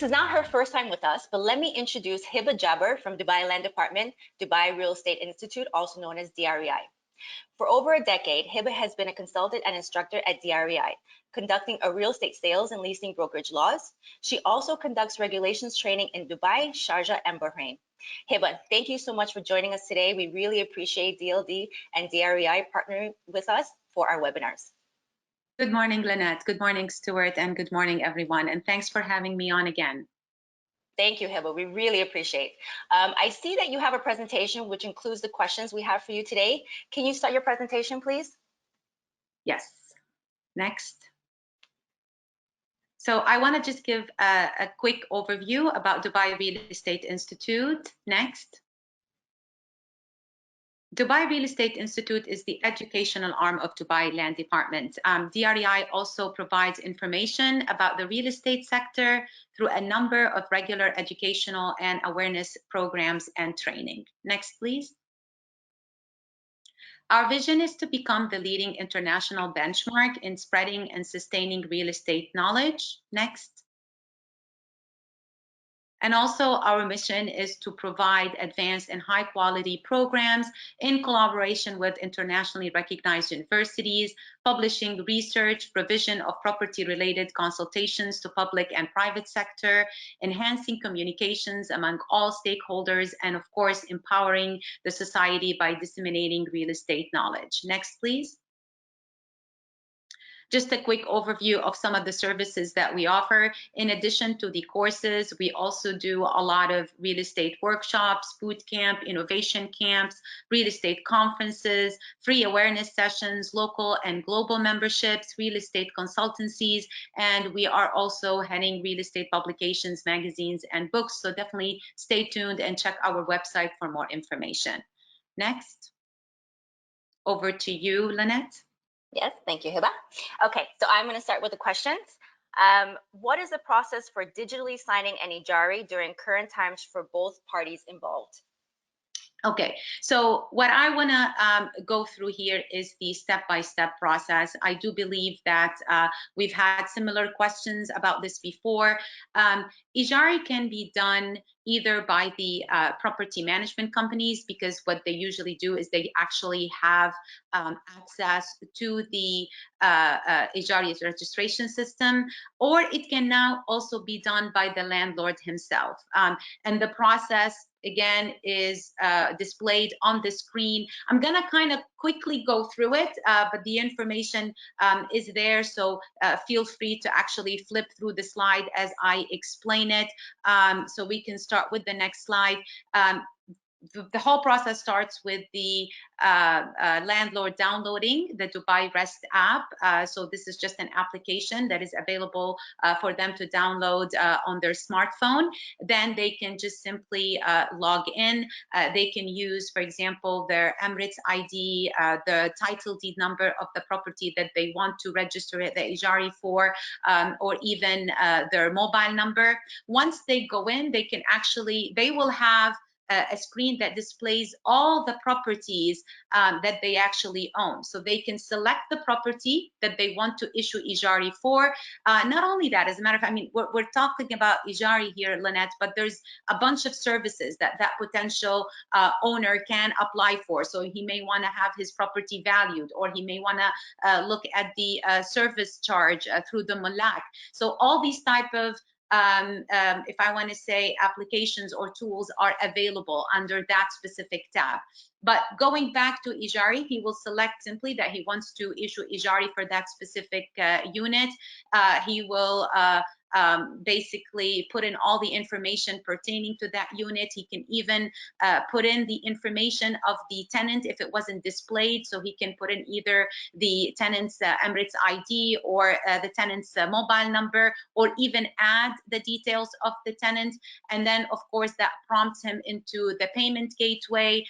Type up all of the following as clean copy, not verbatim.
This is not her first time with us, but let me introduce Hiba Jabber from Dubai Land Department, Dubai Real Estate Institute, also known as DREI. For over a decade, Hiba has been a consultant and instructor at DREI, conducting a real estate sales and leasing brokerage laws. She also conducts regulations training in Dubai, Sharjah, and Bahrain. Hiba, thank you so much for joining us today. We really appreciate DLD and DREI partnering with us for our webinars. Good morning, Lynette. Good morning, Stuart, and good morning, everyone. And thanks for having me on again. Thank you, Hiba. We really appreciate. I see that you have a presentation which includes the questions we have for you today. Can you start your presentation, please? Yes. Next. So I want to just give a quick overview about Dubai Real Estate Institute. Next. Dubai Real Estate Institute is the educational arm of Dubai Land Department. DREI also provides information about the real estate sector through a number of regular educational and awareness programs and training. Next, please. Our vision is to become the leading international benchmark in spreading and sustaining real estate knowledge. Next. And also our mission is to provide advanced and high quality programs in collaboration with internationally recognized universities, publishing research, provision of property related consultations to public and private sector, enhancing communications among all stakeholders, and of course, empowering the society by disseminating real estate knowledge. Next, please. Just a quick overview of some of the services that we offer. In addition to the courses, we also do a lot of real estate workshops, boot camp, innovation camps, real estate conferences, free awareness sessions, local and global memberships, real estate consultancies, and we are also heading real estate publications, magazines, and books. So definitely stay tuned and check our website for more information. Next. Over to you, Lynette. Yes, thank you, Hiba. Okay, so I'm going to start with the questions. What is the process for digitally signing an ijari during current times for both parties involved? Okay, so what I want to go through here is the step-by-step process. I do believe that we've had similar questions about this before. Ijari can be done either by the property management companies, because what they usually do is they actually have access to the Ijari registration system, or it can now also be done by the landlord himself. And the process again is displayed on the screen. I'm gonna kind of quickly go through it, but the information is there, so feel free to actually flip through the slide as I explain it. So we can start with the next slide. The whole process starts with the landlord downloading the Dubai Rest app. So this is just an application that is available for them to download on their smartphone. Then they can just simply log in. They can use, for example, their Emirates ID, the title deed number of the property that they want to register the Ijari for, or even their mobile number. Once they go in, they will have a screen that displays all the properties that they actually own. So they can select the property that they want to issue Ijari for. Not only that, as a matter of fact, I mean, we're talking about Ijari here, Lynette, but there's a bunch of services that that potential owner can apply for. So he may want to have his property valued, or he may want to look at the service charge through the Mulak. So all these type of if I want to say applications or tools are available under that specific tab. But going back to Ijari, he will select simply that he wants to issue Ijari for that specific unit. He will basically put in all the information pertaining to that unit. He can even put in the information of the tenant if it wasn't displayed. So he can put in either the tenant's Emirates ID or the tenant's mobile number, or even add the details of the tenant. And then, of course, that prompts him into the payment gateway.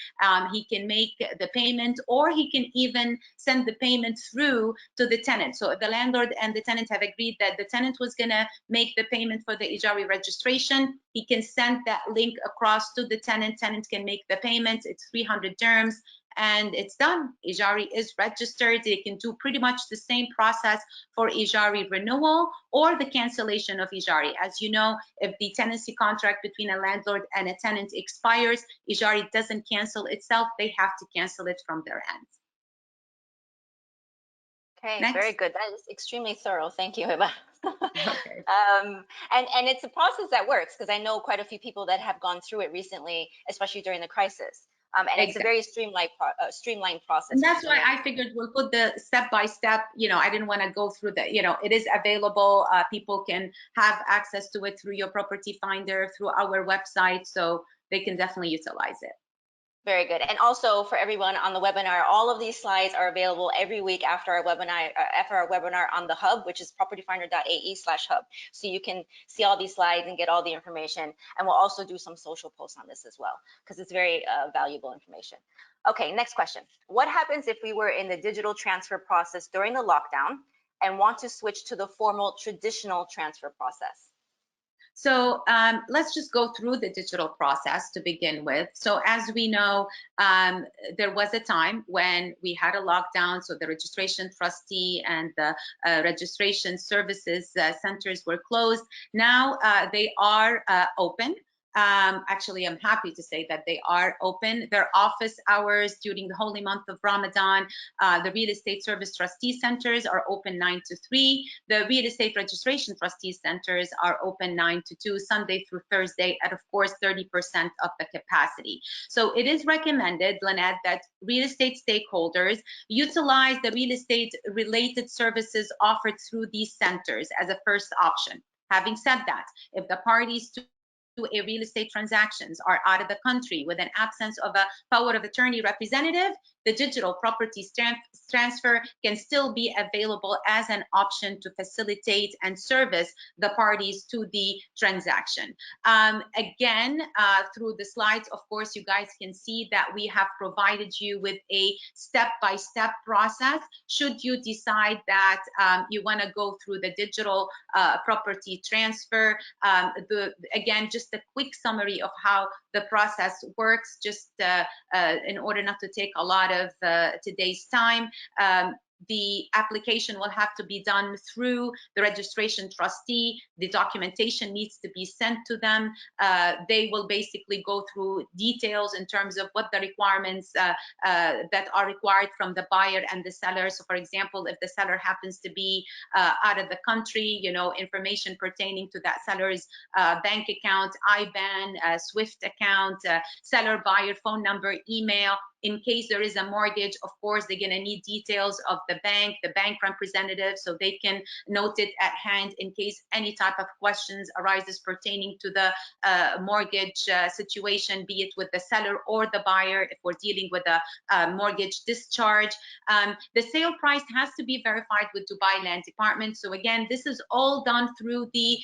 He can make the payment, or he can even send the payment through to the tenant. So if the landlord and the tenant have agreed that the tenant was going to make the payment for the Ijari registration, he can send that link across to the tenant. Tenant can make the payment. It's 300 dirhams, and it's done. Ijari is registered. They can do pretty much the same process for Ijari renewal or the cancellation of Ijari. As you know, if the tenancy contract between a landlord and a tenant expires, Ijari doesn't cancel itself. They have to cancel it from their end. Okay, Next. very good. That is extremely thorough. Thank you, Hiba. Okay. And it's a process that works, because I know quite a few people that have gone through it recently, especially during the crisis. And it's a Exactly. very streamlined process. And that's why I figured we'll put the step-by-step, I didn't want to go through the, it is available. People can have access to it through your property finder, through our website, so they can definitely utilize it. Very good. And also for everyone on the webinar, all of these slides are available every week after our webinar on the hub, which is propertyfinder.ae/hub. So you can see all these slides and get all the information. And we'll also do some social posts on this as well, because it's very valuable information. Okay, next question. What happens if we were in the digital transfer process during the lockdown and want to switch to the formal traditional transfer process? So let's just go through the digital process to begin with. So as we know, there was a time when we had a lockdown, so the registration trustee and the registration services centers were closed. Now they are open. Actually, I'm happy to say that they are open. Their office hours during the holy month of Ramadan. The real estate service trustee centers are open 9 to 3. The real estate registration trustee centers are open 9 to 2, Sunday through Thursday, at of course 30% of the capacity. So it is recommended, Lynette, that real estate stakeholders utilize the real estate related services offered through these centers as a first option. Having said that, if the parties to a real estate transactions are out of the country with an absence of a power of attorney representative, the digital property transfer can still be available as an option to facilitate and service the parties to the transaction. Again, through the slides, of course, you guys can see that we have provided you with a step-by-step process. Should you decide that you want to go through the digital property transfer, again, just a quick summary of how the process works, just in order not to take a lot of today's time. The application will have to be done through the registration trustee. The documentation needs to be sent to them. They will basically go through details in terms of what the requirements that are required from the buyer and the seller. So for example, if the seller happens to be out of the country, information pertaining to that seller's bank account, IBAN, SWIFT account, seller, buyer, phone number, email. In case there is a mortgage, of course, they're going to need details of the bank representative, so they can note it at hand in case any type of questions arises pertaining to the mortgage situation, be it with the seller or the buyer, if we're dealing with a mortgage discharge. The sale price has to be verified with Dubai Land Department. So again, this is all done through the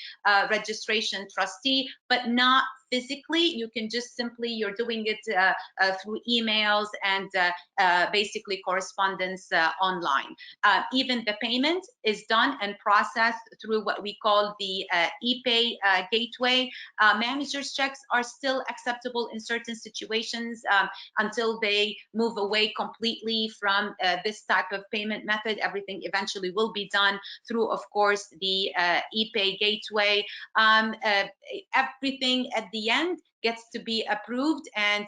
registration trustee, but not physically. You can just simply, you're doing it through emails and basically correspondence online. Even the payment is done and processed through what we call the ePay gateway. Manager's checks are still acceptable in certain situations until they move away completely from this type of payment method. Everything eventually will be done through, of course, the ePay gateway. Everything at the end gets to be approved and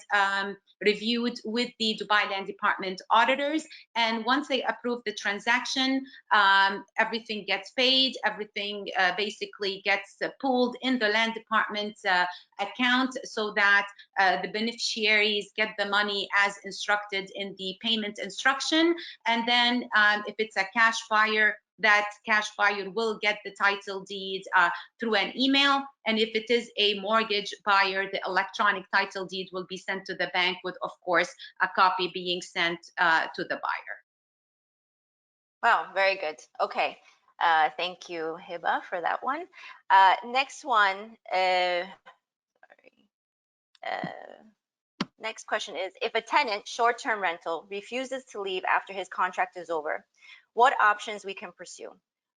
reviewed with the Dubai Land Department auditors. And once they approve the transaction, everything gets paid, everything basically gets pooled in the Land Department account, so that the beneficiaries get the money as instructed in the payment instruction. And then if it's a cash buyer, that cash buyer will get the title deed through an email. And if it is a mortgage buyer, the electronic title deed will be sent to the bank with, of course, a copy being sent to the buyer. Wow, very good. Okay. Thank you, Hiba, for that one. Next one, next question is, if a tenant, short-term rental, refuses to leave after his contract is over, what options we can pursue?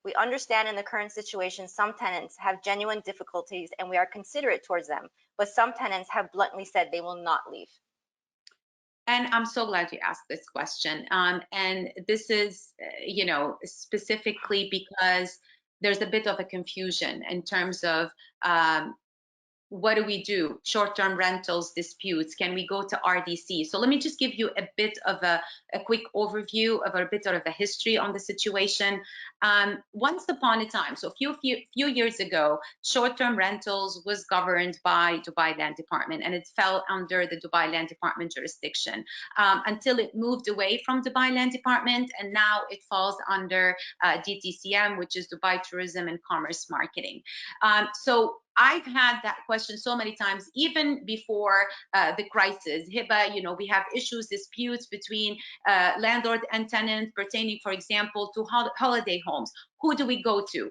We understand in the current situation, some tenants have genuine difficulties and we are considerate towards them, but some tenants have bluntly said they will not leave. And I'm so glad you asked this question. And this is, specifically because there's a bit of a confusion in terms of um, what do we do? Short-term rentals disputes. Can we go to RDC? So let me just give you a bit of a quick overview of a bit of a history on the situation. Once upon a time, so a few years ago, short-term rentals was governed by Dubai Land Department, and it fell under the Dubai Land Department jurisdiction until it moved away from Dubai Land Department, and now it falls under DTCM, which is Dubai Tourism and Commerce Marketing. So I've had that question so many times, even before the crisis. Hiba, we have issues, disputes between landlord and tenant pertaining, for example, to holiday homes. Who do we go to?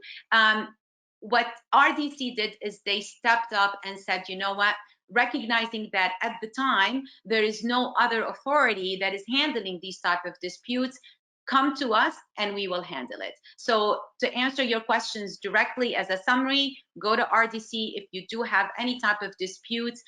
What RDC did is they stepped up and said, you know what? Recognizing that at the time there is no other authority that is handling these type of disputes, come to us and we will handle it. So to answer your questions directly as a summary, go to RDC if you do have any type of disputes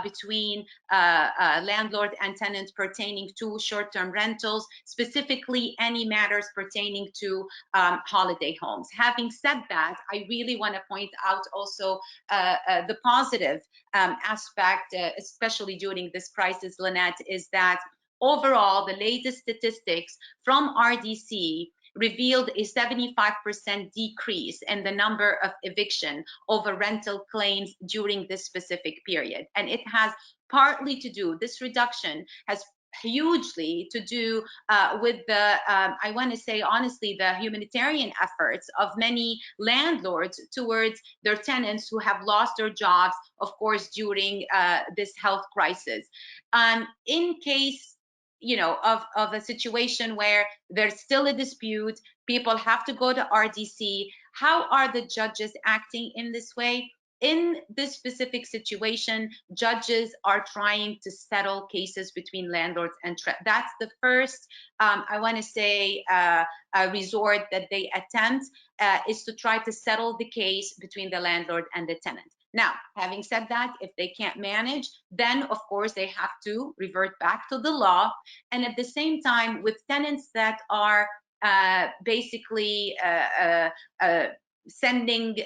between landlord and tenant pertaining to short-term rentals, specifically any matters pertaining to holiday homes. Having said that, I really want to point out also the positive aspect, especially during this crisis, Lynette, is that overall, the latest statistics from RDC revealed a 75% decrease in the number of eviction over rental claims during this specific period. And it has partly to do, this reduction has hugely to do with the, I want to say honestly, the humanitarian efforts of many landlords towards their tenants who have lost their jobs, of course, during this health crisis. In case of a situation where there's still a dispute, people have to go to RDC. How are the judges acting in this way? In this specific situation, judges are trying to settle cases between landlords and that's the first, I want to say, resort that they attempt is to try to settle the case between the landlord and the tenant. Now, having said that, if they can't manage, then of course they have to revert back to the law. And at the same time, with tenants that are basically sending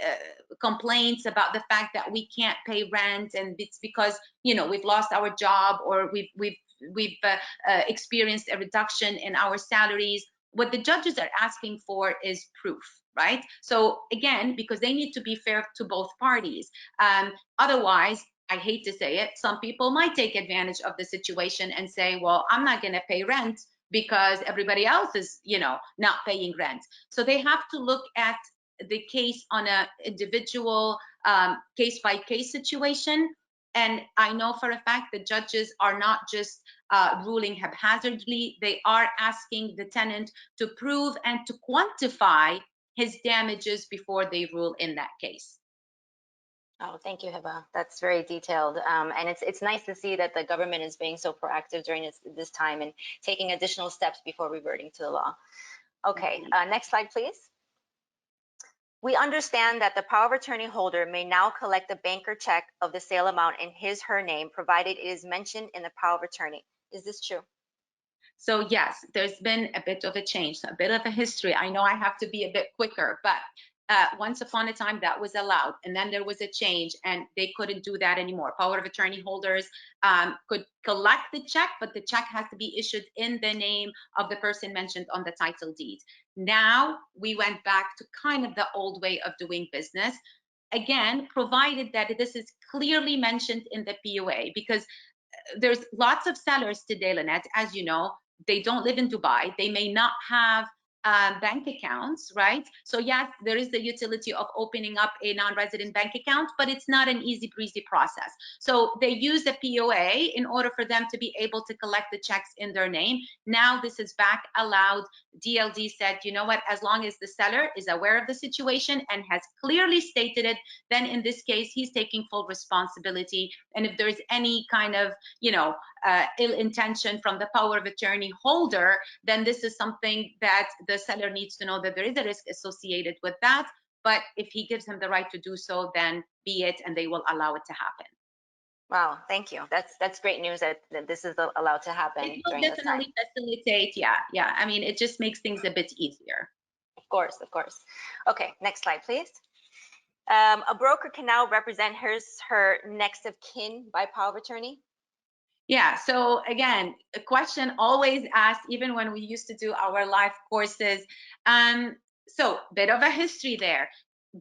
complaints about the fact that we can't pay rent, and it's because we've lost our job or we've experienced a reduction in our salaries. What the judges are asking for is proof, right? So again, because they need to be fair to both parties. Otherwise, I hate to say it, some people might take advantage of the situation and say, well, I'm not going to pay rent because everybody else is, not paying rent. So they have to look at the case on an individual case-by-case situation. And I know for a fact that judges are not just ruling haphazardly. They are asking the tenant to prove and to quantify his damages before they rule in that case. Oh, thank you, Hiba. That's very detailed. And it's nice to see that the government is being so proactive during this time and taking additional steps before reverting to the law. Okay, next slide, please. We understand that the power of attorney holder may now collect the banker check of the sale amount in his/her name, provided it is mentioned in the power of attorney. Is this true? So yes, there's been a bit of a change, a bit of a history. I know I have to be a bit quicker, but once upon a time that was allowed, and then there was a change and they couldn't do that anymore. Power of attorney holders could collect the check, but the check has to be issued in the name of the person mentioned on the title deed. Now we went back to kind of the old way of doing business, again, provided that this is clearly mentioned in the POA, because there's lots of sellers today, Lynette, as you know, they don't live in Dubai. They may not have bank accounts, right? So yes, there is the utility of opening up a non-resident bank account, but it's not an easy breezy process. So they use the POA in order for them to be able to collect the checks in their name. Now this is back allowed. DLD said, you know what, as long as the seller is aware of the situation and has clearly stated it, then in this case, he's taking full responsibility. And if there's any kind of, ill intention from the power of attorney holder, then this is something that the seller needs to know that there is a risk associated with that. But if he gives him the right to do so, then be it, and they will allow it to happen. Wow, thank you. That's great news that this is allowed to It happen will during this time. definitely facilitate, yeah. I mean, it just makes things a bit easier. Of course, of course. Okay, next slide, please. A broker can now represent her next of kin by power of attorney. Yeah, so again, a question always asked, even when we used to do our live courses. So bit of a history there.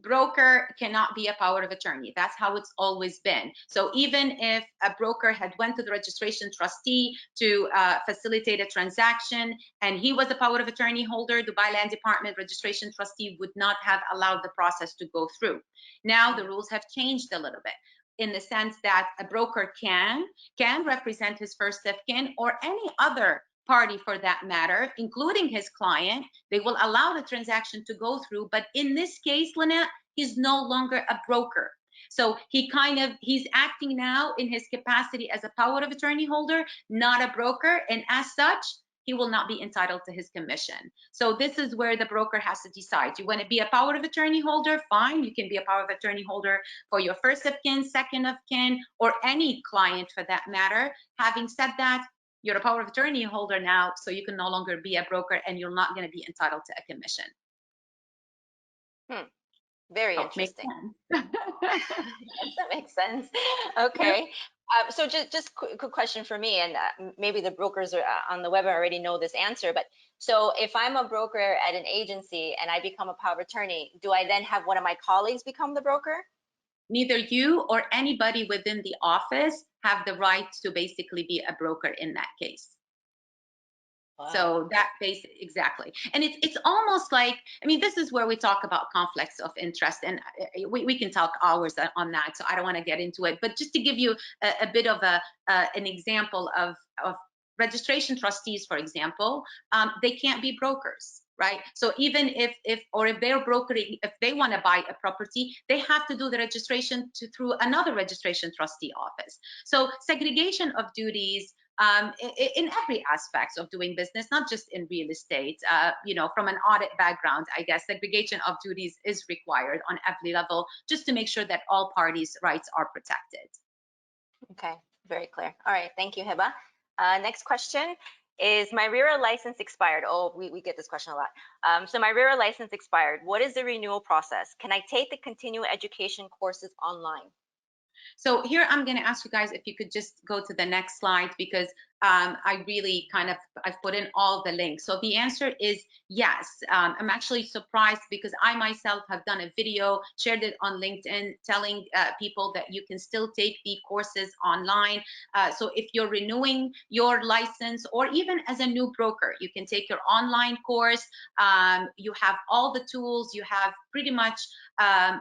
Broker cannot be a power of attorney. That's how it's always been. So even if a broker had went to the registration trustee to facilitate a transaction and he was a power of attorney holder, Dubai Land Department registration trustee would not have allowed the process to go through. Now the rules have changed a little bit in the sense that a broker can represent his first of kin or any other party for that matter, including his client. They will allow the transaction to go through. But in this case, Lynette, he's no longer a broker. So he's acting now in his capacity as a power of attorney holder, not a broker. And as such, he will not be entitled to his commission. So this is where the broker has to decide. You want to be a power of attorney holder? Fine, you can be a power of attorney holder for your first of kin, second of kin, or any client for that matter. Having said that, you're a power of attorney holder now, so you can no longer be a broker and you're not going to be entitled to a commission. Very Oh, makes interesting. sense. Yes, that makes sense. Okay. So just quick question for me, and maybe the brokers are, on the web already know this answer, but so if I'm a broker at an agency and I become a power of attorney, do I then have one of my colleagues become the broker? Neither you or anybody within the office have the right to basically be a broker in that case. Wow. So that exactly. And it's almost like, I mean, this is where we talk about conflicts of interest, and we can talk hours on that, so I don't want to get into it. But just to give you a bit of an example of registration trustees, for example, they can't be brokers, right? So even if they're brokering, if they want to buy a property, they have to do the registration through another registration trustee office. So segregation of duties in every aspect of doing business, not just in real estate. From an audit background, I guess segregation of duties is required on every level, just to make sure that all parties' rights are protected. Okay, very clear. All right, thank you, Hiba. Next question is, my RERA license expired. Oh, we get this question a lot. So my RERA license expired. What is the renewal process? Can I take the continuing education courses online? So here I'm going to ask you guys if you could just go to the next slide, because I really I've put in all the links. So the answer is yes. I'm actually surprised because I myself have done a video, shared it on LinkedIn, telling people that you can still take the courses online. So if you're renewing your license, or even as a new broker, you can take your online course. You have all the tools, you have pretty much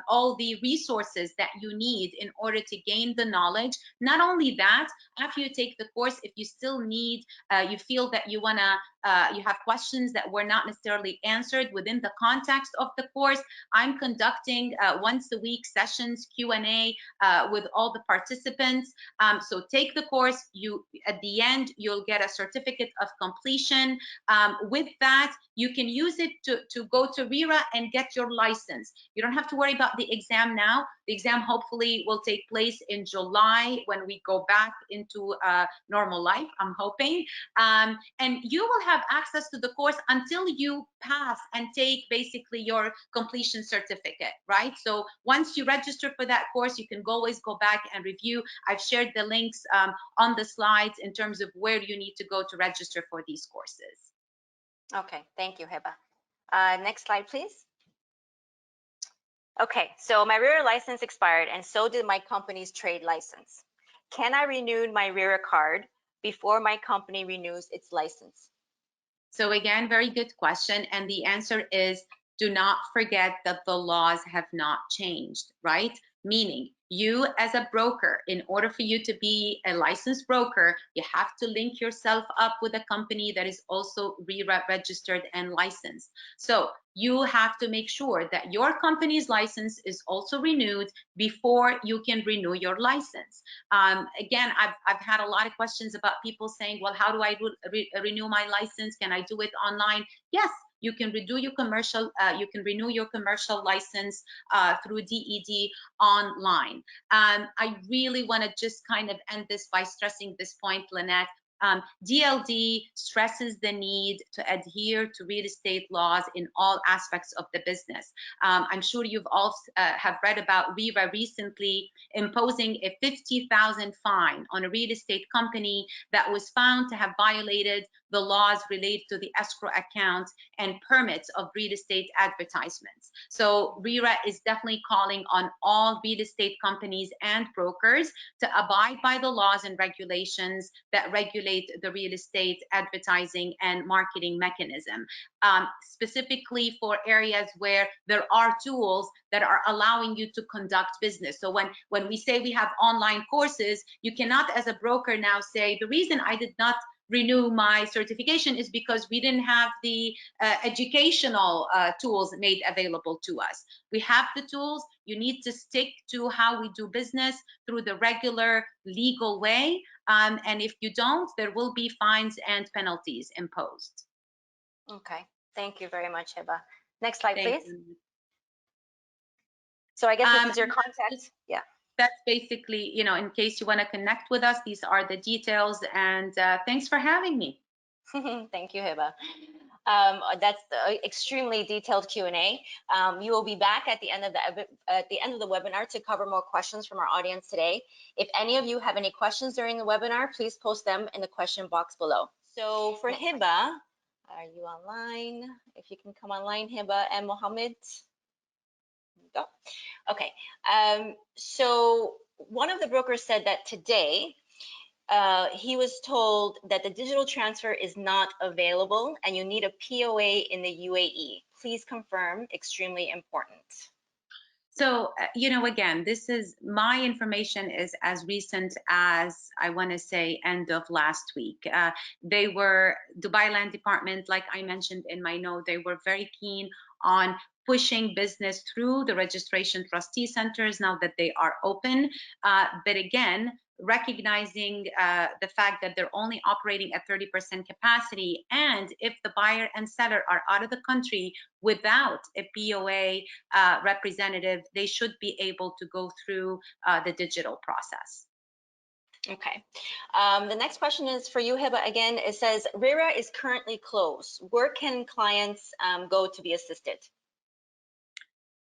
all the resources that you need in order to gain the knowledge. Not only that, after you take the course, if you still need, you feel that you have questions that were not necessarily answered within the context of the course, I'm conducting once a week sessions, Q&A with all the participants. So take the course. At the end, you'll get a certificate of completion. With that, you can use it to go to RERA and get your license. You don't have to worry about the exam now. The exam hopefully will take place in July when we go back into normal life, I'm hoping. And you will have access to the course until you pass and take basically your completion certificate, right? So once you register for that course, you can always go back and review. I've shared the links on the slides in terms of where you need to go to register for these courses. Okay, thank you, Hiba. Next slide, please. Okay, so my RERA license expired, and so did my company's trade license. Can I renew my RERA card before my company renews its license? So again, very good question. And the answer is, do not forget that the laws have not changed, right? Meaning, you as a broker, in order for you to be a licensed broker, you have to link yourself up with a company that is also RERA registered and licensed. So you have to make sure that your company's license is also renewed before you can renew your license. Again, I've had a lot of questions about people saying, well, how do I renew my license? Can I do it online? Yes, you can renew your commercial license through DED online. I really want to just kind of end this by stressing this point, Lynette. DLD stresses the need to adhere to real estate laws in all aspects of the business. I'm sure you've all have read about RERA recently imposing a $50,000 fine on a real estate company that was found to have violated the laws related to the escrow accounts and permits of real estate advertisements. So RERA is definitely calling on all real estate companies and brokers to abide by the laws and regulations that regulate the real estate advertising and marketing mechanism, specifically for areas where there are tools that are allowing you to conduct business. So when we say we have online courses, you cannot as a broker now say, the reason I did not renew my certification is because we didn't have the educational tools made available to us. We have the tools. You need to stick to how we do business through the regular legal way. And if you don't, there will be fines and penalties imposed. Okay, thank you very much, Hiba. Next slide, Thank please. you. So I guess this is your contact. Yeah. That's basically, in case you want to connect with us, these are the details. And thanks for having me. Thank you, Hiba. That's extremely detailed Q&A. You will be back at the end of the webinar to cover more questions from our audience today. If any of you have any questions during the webinar, please post them in the question box below. So for Hiba, are you online? If you can come online, Hiba and Mohammed. Go. Okay. So one of the brokers said that today he was told that the digital transfer is not available and you need a POA in the UAE. Please confirm, extremely important. So, again, this is my information is as recent as I want to say end of last week. They were Dubai Land Department, like I mentioned in my note, they were very keen on pushing business through the registration trustee centers now that they are open. But again, recognizing the fact that they're only operating at 30% capacity, and if the buyer and seller are out of the country without a POA representative, they should be able to go through the digital process. Okay. The next question is for you, Hiba. Again, it says RERA is currently closed. Where can clients go to be assisted?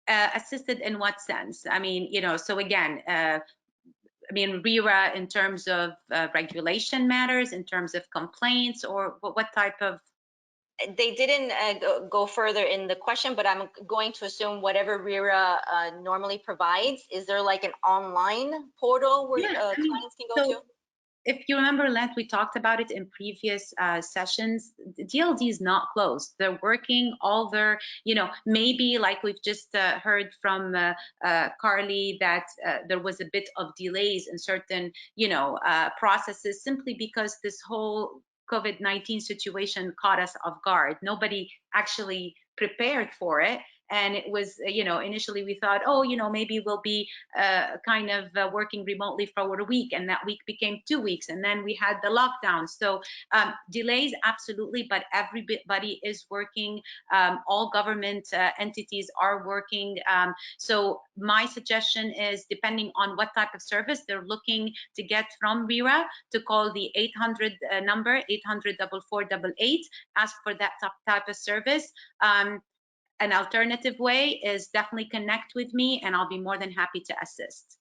Assisted in what sense? I mean, so again, RERA in terms of regulation matters, in terms of complaints, or what type of? They didn't go further in the question, but I'm going to assume whatever RERA normally provides. Is there like an online portal where clients can go to? If you remember, Lent, we talked about it in previous sessions. DLD is not closed. They're working all their, maybe like we've just heard from Carly that there was a bit of delays in certain, processes simply because this whole COVID-19 situation caught us off guard. Nobody actually prepared for it. And it was, initially we thought, maybe we'll be kind of working remotely for a week, and that week became 2 weeks, and then we had the lockdown. So delays, absolutely, but everybody is working. All government entities are working. So my suggestion is, depending on what type of service they're looking to get from RERA, to call the 800 number, 800-4488, ask for that type of service. An alternative way is definitely connect with me, and I'll be more than happy to assist.